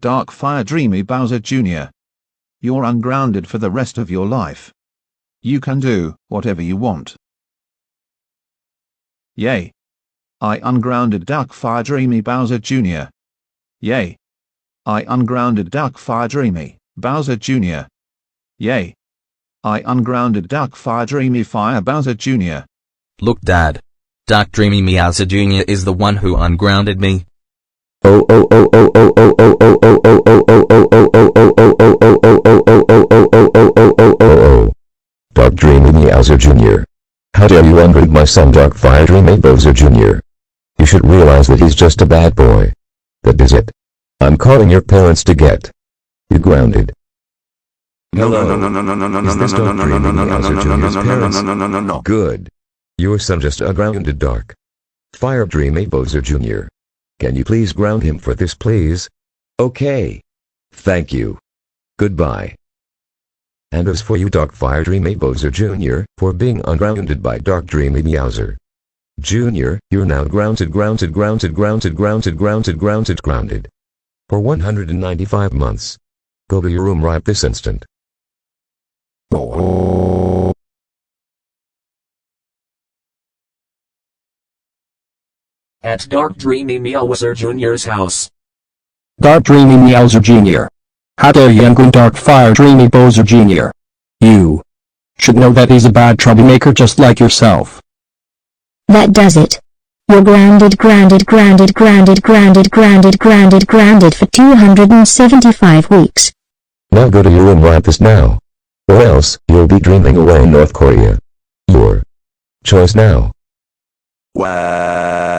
Dark Fire Dreamy Meowser Jr. You're ungrounded for the rest of your life. You can do whatever you want. Yay. I ungrounded Dark Fire Dreamy Meowser Jr. Yay. I ungrounded Dark Fire Dreamy Meowser Jr. Yay. I ungrounded Dark Fire Dreamy Meowser Jr. Look, Dad. Dark Dreamy Meowser Jr. is the one who ungrounded me. Dark Dreamy Meowser Jr. How dare you unground my son Dark Fire Dreamy Meowser Jr. You should realize that he's just a bad boy. That is it. I'm calling your parents to get you grounded. No. Is this Dark Dreamy Meowser Jr.'s parents? No. Good. Your son just ungrounded Dark Fire Dreamy Meowser Jr. Can you please ground him for this, please? Okay. Thank you. Goodbye. And as for you, Dark Fire Dreamy Meowser Jr., for being ungrounded by Dark Dreamy Meowser Jr., you're now grounded for 195 months. Go to your room right this instant. At Dark Dreamy Meowser Jr.'s house. Dark Dreamy Meowser Jr. How dare you unground Dark Fire Dreamy Meowser Jr. You should know that he's a bad troublemaker just like yourself. That does it. You're grounded for 275 weeks. Now go to your room right this now. Or else, you'll be dreaming away in North Korea. Your choice now. Wow.